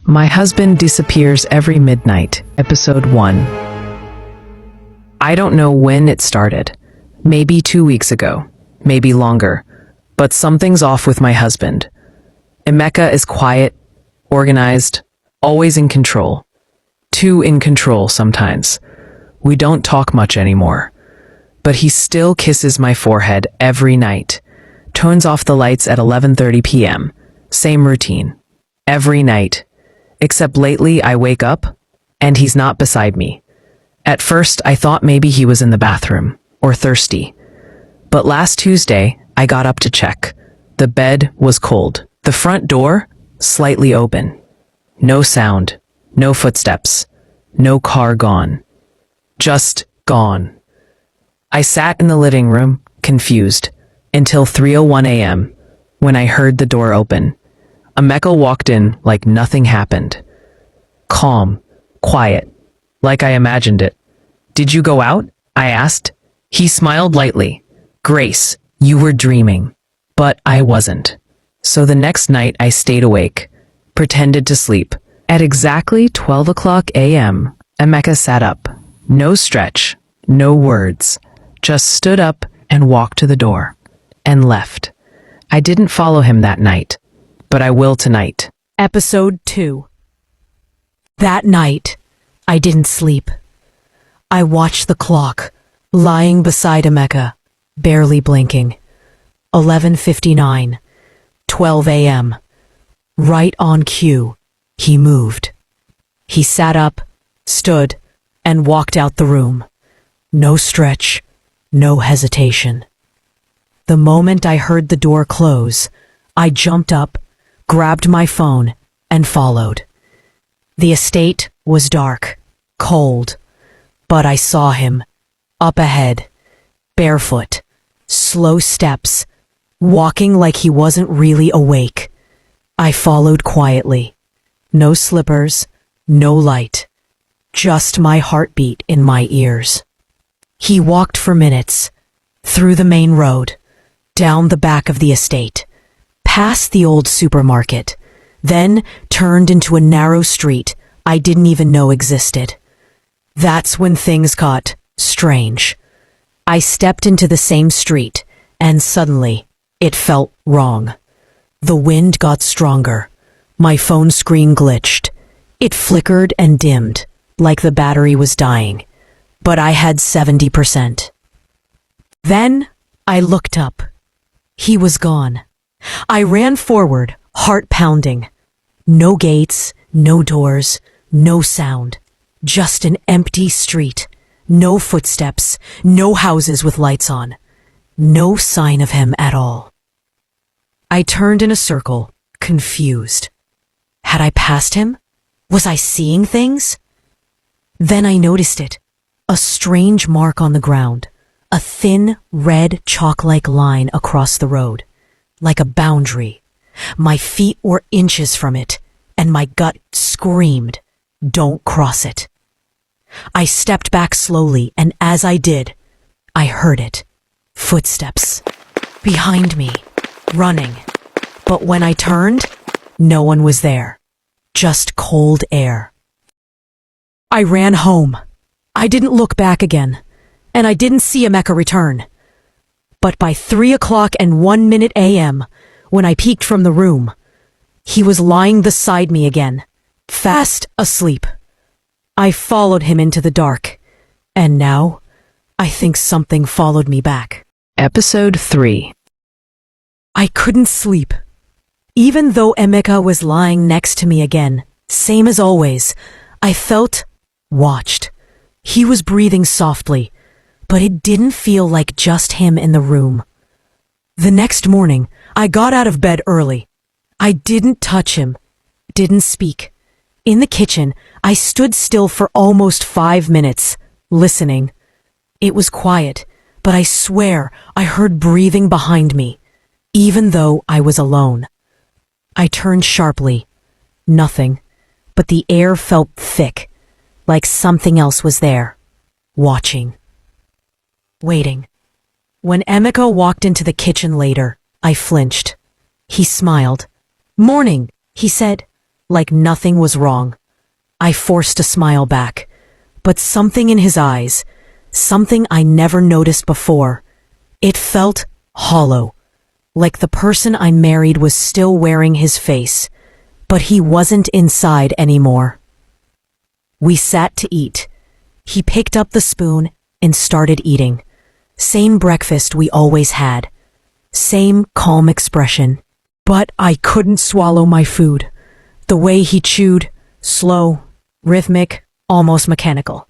My husband disappears every midnight, episode 1. I don't know when it started. Maybe 2 weeks ago, maybe longer. But something's off with my husband. Emeka is quiet, organized, always in control. Too in control sometimes. We don't talk much anymore. But he still kisses my forehead every night. Turns off the lights at 11:30 p.m. Same routine. Every night. Except lately I wake up, and he's not beside me. At first I thought maybe he was in the bathroom, or thirsty. But last Tuesday, I got up to check. The bed was cold. The front door, slightly open. No sound, no footsteps, no car gone. Just gone. I sat in the living room, confused, until 3:01 a.m., when I heard the door open. Emeka walked in like nothing happened. Calm, quiet, like I imagined it. "Did you go out?" I asked. He smiled lightly. "Grace, you were dreaming." But I wasn't. So the next night I stayed awake, pretended to sleep. At exactly 12 o'clock a.m., Emeka sat up. No stretch, no words. Just stood up and walked to the door. And left. I didn't follow him that night. But I will tonight. Episode 2. That night, I didn't sleep. I watched the clock, lying beside Emeka, barely blinking. 11:59, 12 a.m. Right on cue, he moved. He sat up, stood, and walked out the room. No stretch, no hesitation. The moment I heard the door close, I jumped up, grabbed my phone, and followed. The estate was dark, cold, but I saw him, up ahead, barefoot, slow steps, walking like he wasn't really awake. I followed quietly. No slippers, no light, just my heartbeat in my ears. He walked for minutes, through the main road, down the back of the estate, past the old supermarket, then turned into a narrow street I didn't even know existed. That's when things got strange. I stepped into the same street, and suddenly, it felt wrong. The wind got stronger. My phone screen glitched. It flickered and dimmed, like the battery was dying. But I had 70%. Then, I looked up. He was gone. I ran forward, heart pounding. No gates, no doors, no sound. Just an empty street. No footsteps, no houses with lights on. No sign of him at all. I turned in a circle, confused. Had I passed him? Was I seeing things? Then I noticed it. A strange mark on the ground. A thin, red, chalk-like line across the road. Like a boundary. My feet were inches from it, and my gut screamed, "Don't cross it." I stepped back slowly, and as I did, I heard it. Footsteps. Behind me. Running. But when I turned, no one was there. Just cold air. I ran home. I didn't look back again, and I didn't see Emeka return. But by 3:01 a.m., when I peeked from the room, he was lying beside me again, fast asleep. I followed him into the dark, and now I think something followed me back. Episode 3. I couldn't sleep. Even though Emeka was lying next to me again, same as always, I felt watched. He was breathing softly, but it didn't feel like just him in the room. The next morning, I got out of bed early. I didn't touch him, didn't speak. In the kitchen, I stood still for almost 5 minutes, listening. It was quiet, but I swear I heard breathing behind me, even though I was alone. I turned sharply. Nothing, but the air felt thick, like something else was there, watching. Waiting. When Emeka walked into the kitchen later, I flinched. He smiled. "Morning," he said. like nothing was wrong. I forced a smile back, but something in his eyes, something I never noticed before, it felt hollow, like the person I married was still wearing his face, but he wasn't inside anymore. We sat to eat. He picked up the spoon and started eating. Same breakfast we always had. Same calm expression. But I couldn't swallow my food. The way he chewed, slow, rhythmic, almost mechanical.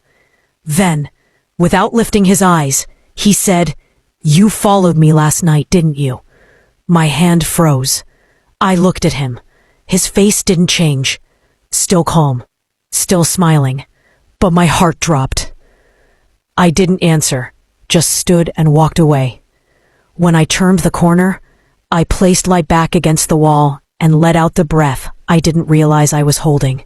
Then, without lifting his eyes, he said, "You followed me last night, didn't you?" My hand froze. I looked at him. His face didn't change. Still calm. Still smiling. But my heart dropped. I didn't answer, just stood and walked away. When I turned the corner, I placed my back against the wall and let out the breath I didn't realize I was holding.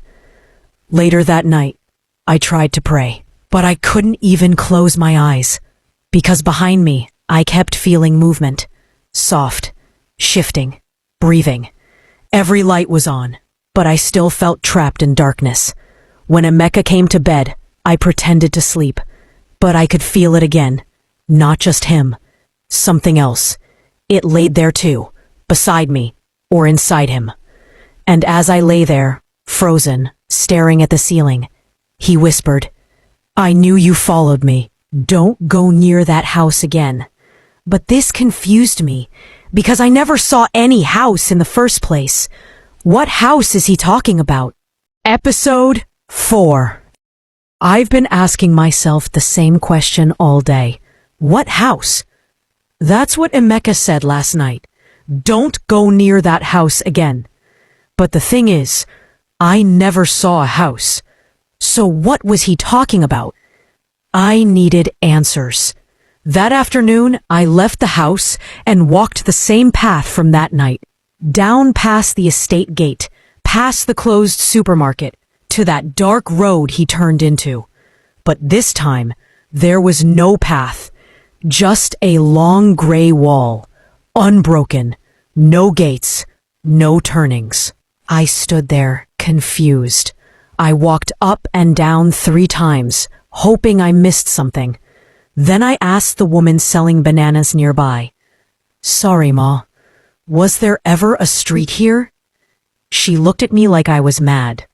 Later that night, I tried to pray, but I couldn't even close my eyes, because behind me, I kept feeling movement, soft, shifting, breathing. Every light was on, but I still felt trapped in darkness. When Emeka came to bed, I pretended to sleep, but I could feel it again. Not just him, something else. It laid there too, beside me, or inside him. And as I lay there, frozen, staring at the ceiling, he whispered, "I knew you followed me. Don't go near that house again." But this confused me, because I never saw any house in the first place. What house is he talking about? Episode 4. I've been asking myself the same question all day. What house? That's what Emeka said last night. Don't go near that house again. But the thing is, I never saw a house. So what was he talking about? I needed answers. That afternoon, I left the house and walked the same path from that night, down past the estate gate, past the closed supermarket, to that dark road he turned into. But this time, there was no path, just a long gray wall, unbroken, no gates, no turnings. I stood there, confused. I walked up and down 3 times, hoping I missed something. Then I asked the woman selling bananas nearby, "Sorry, Ma, was there ever a street here?" She looked at me like I was mad.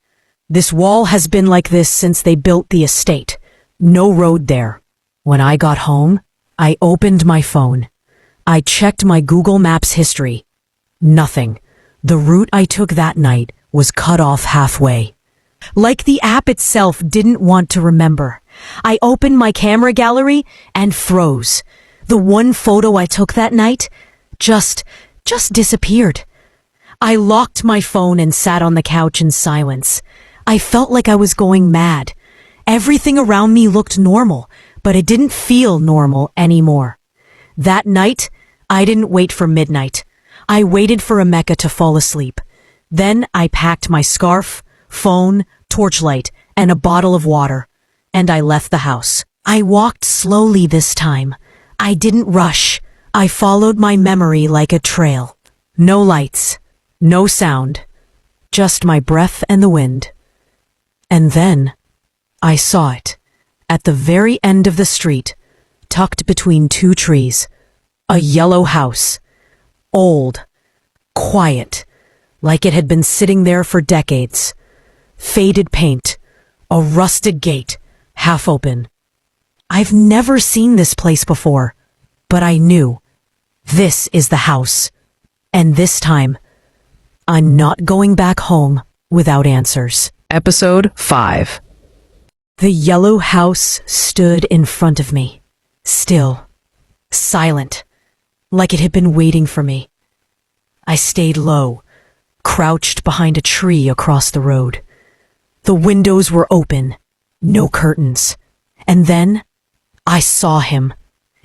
"This wall has been like this since they built the estate. No road there." When I got home, I opened my phone. I checked my Google Maps history. Nothing. The route I took that night was cut off halfway. Like the app itself didn't want to remember. I opened my camera gallery and froze. The one photo I took that night just disappeared. I locked my phone and sat on the couch in silence. I felt like I was going mad. Everything around me looked normal, but it didn't feel normal anymore. That night, I didn't wait for midnight. I waited for Emeka to fall asleep. Then I packed my scarf, phone, torchlight, and a bottle of water, and I left the house. I walked slowly this time. I didn't rush. I followed my memory like a trail. No lights, no sound, just my breath and the wind. And then I saw it, at the very end of the street, tucked between 2 trees, a yellow house, old, quiet, like it had been sitting there for decades. Faded paint, a rusted gate, half open. I've never seen this place before, but I knew this is the house. And this time, I'm not going back home without answers. Episode 5. The yellow house stood in front of me, still, silent, like it had been waiting for me. I stayed low, crouched behind a tree across the road. The windows were open, no curtains. And then I saw him,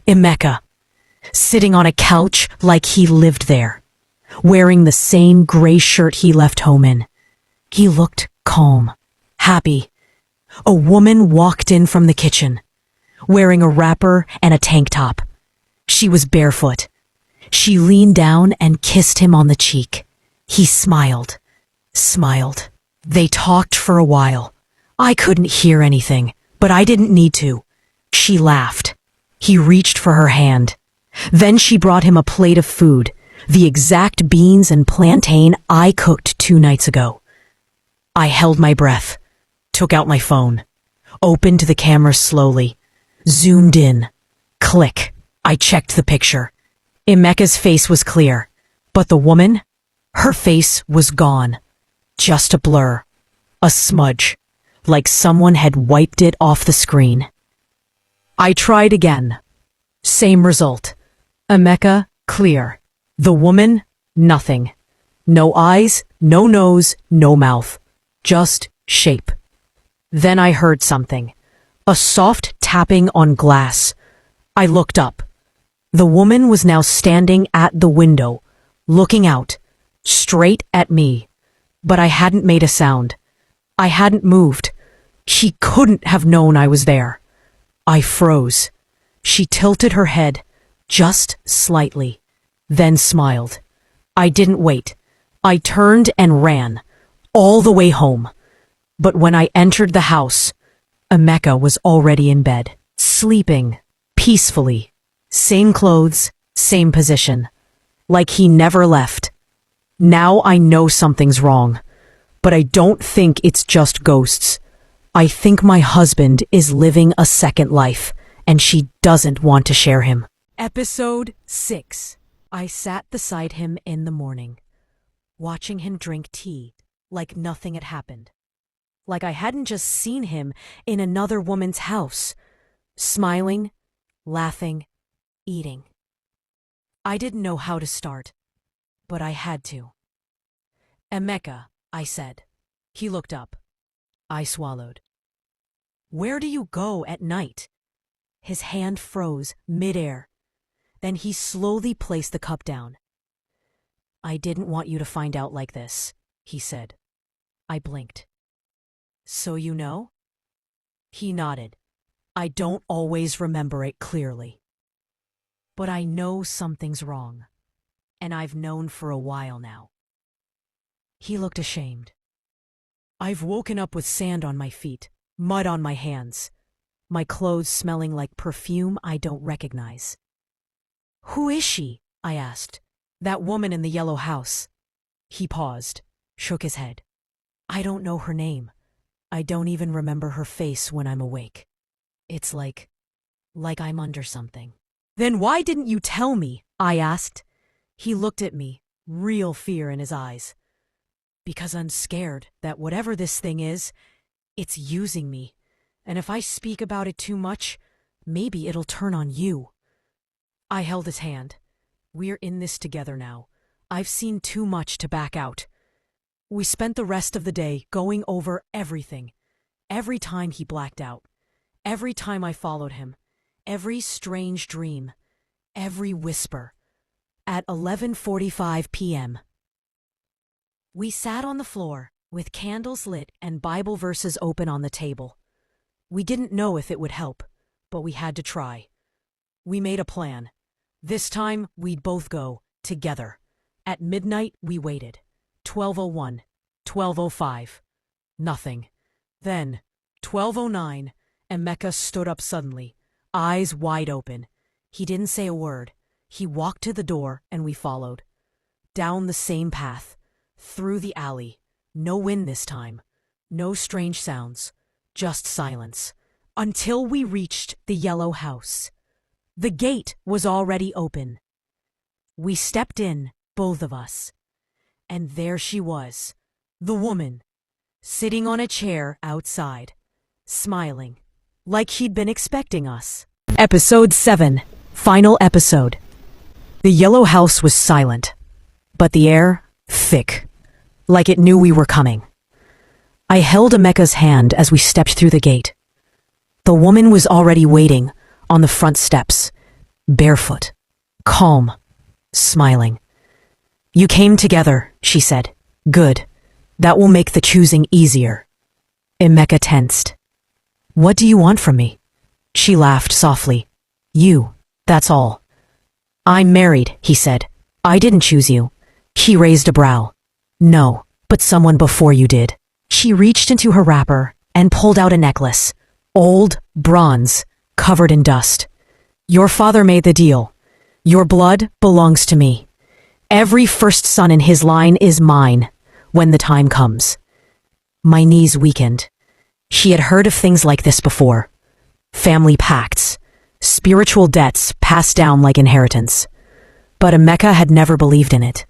Emeka, sitting on a couch like he lived there, wearing the same gray shirt he left home in. He looked calm, happy. A woman walked in from the kitchen, wearing a wrapper and a tank top. She was barefoot. She leaned down and kissed him on the cheek. He smiled. They talked for a while. I couldn't hear anything, but I didn't need to. She laughed. He reached for her hand. Then she brought him a plate of food, the exact beans and plantain I cooked 2 nights ago. I held my breath, took out my phone, opened the camera slowly, zoomed in. Click. I checked the picture. Emeka's face was clear, but the woman, her face was gone. Just a blur. A smudge. Like someone had wiped it off the screen. I tried again. Same result. Emeka, clear. The woman, nothing. No eyes, no nose, no mouth. Just shape. Then I heard something. A soft tapping on glass. I looked up. The woman was now standing at the window, looking out, straight at me. But I hadn't made a sound. I hadn't moved. She couldn't have known I was there. I froze. She tilted her head, just slightly, then smiled. I didn't wait. I turned and ran, all the way home. But when I entered the house, Emeka was already in bed, sleeping, peacefully. Same clothes, same position. Like he never left. Now I know something's wrong, but I don't think it's just ghosts. I think my husband is living a second life, and she doesn't want to share him. Episode 6. I sat beside him in the morning, watching him drink tea like nothing had happened. Like I hadn't just seen him in another woman's house, smiling, laughing, eating. I didn't know how to start, but I had to. Emeka, I said. He looked up. I swallowed. Where do you go at night? His hand froze midair. Then he slowly placed the cup down. I didn't want you to find out like this, he said. I blinked. So you know? He nodded. I don't always remember it clearly. But I know something's wrong, and I've known for a while now. He looked ashamed. I've woken up with sand on my feet, mud on my hands, my clothes smelling like perfume I don't recognize. Who is she? I asked. That woman in the yellow house. He paused, shook his head. I don't know her name. I don't even remember her face when I'm awake. It's like I'm under something. Then why didn't you tell me? I asked. He looked at me, real fear in his eyes. Because I'm scared that whatever this thing is, it's using me. And if I speak about it too much, maybe it'll turn on you. I held his hand. We're in this together now. I've seen too much to back out. We spent the rest of the day going over everything. Every time he blacked out. Every time I followed him. Every strange dream. Every whisper. At 11:45 p.m. We sat on the floor, with candles lit and Bible verses open on the table. We didn't know if it would help, but we had to try. We made a plan. This time, we'd both go, together. At midnight, we waited. 12:01, 12:05. Nothing. Then, 12:09, Emeka stood up suddenly, eyes wide open. He didn't say a word. He walked to the door, and we followed. Down the same path. Through the alley. No wind this time. No strange sounds. Just silence. Until we reached the yellow house. The gate was already open. We stepped in, both of us. And there she was, the woman, sitting on a chair outside, smiling, like she'd been expecting us. Episode 7, final episode. The yellow house was silent, but the air, thick, like it knew we were coming. I held Emeka's hand as we stepped through the gate. The woman was already waiting on the front steps, barefoot, calm, smiling. You came together, she said. Good. That will make the choosing easier. Emeka tensed. What do you want from me? She laughed softly. You, that's all. I'm married, he said. I didn't choose you. She raised a brow. No, but someone before you did. She reached into her wrapper and pulled out a necklace, old, bronze, covered in dust. Your father made the deal. Your blood belongs to me. Every first son in his line is mine when the time comes. My knees weakened. She had heard of things like this before. Family pacts, spiritual debts passed down like inheritance. But Emeka had never believed in it.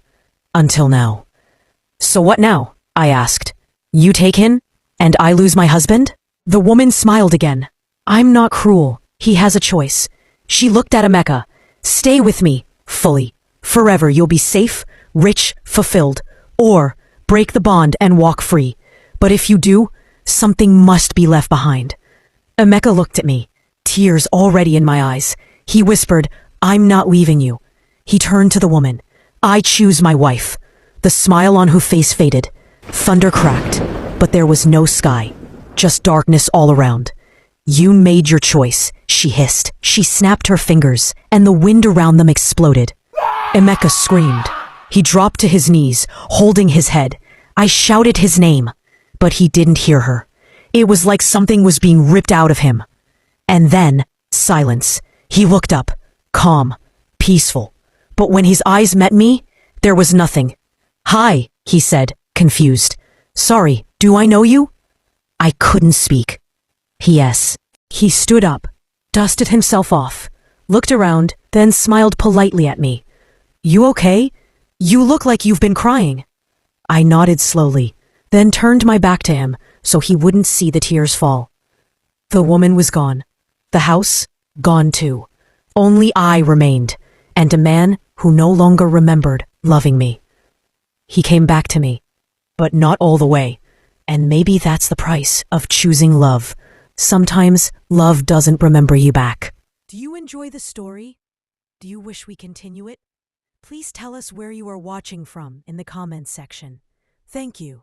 Until now. So what now? I asked. You take him, and I lose my husband? The woman smiled again. I'm not cruel. He has a choice. She looked at Emeka. Stay with me, fully. Forever you'll be safe, rich, fulfilled. Or break the bond and walk free. But if you do, something must be left behind. Emeka looked at me, tears already in my eyes. He whispered, I'm not leaving you. He turned to the woman. I choose my wife. The smile on her face faded. Thunder cracked, but there was no sky, just darkness all around. You made your choice, she hissed. She snapped her fingers, and the wind around them exploded. Emeka screamed. He dropped to his knees, holding his head. I shouted his name, but he didn't hear her. It was like something was being ripped out of him. And then, silence. He looked up, calm, peaceful. But when his eyes met me, there was nothing. Hi, he said, confused. Sorry, do I know you? I couldn't speak. Yes. He stood up, dusted himself off, looked around, then smiled politely at me. You okay? You look like you've been crying. I nodded slowly, then turned my back to him so he wouldn't see the tears fall. The woman was gone. The house, gone too. Only I remained, and a man who no longer remembered loving me. He came back to me, but not all the way. And maybe that's the price of choosing love. Sometimes love doesn't remember you back. Do you enjoy the story? Do you wish we continue it? Please tell us where you are watching from in the comments section. Thank you.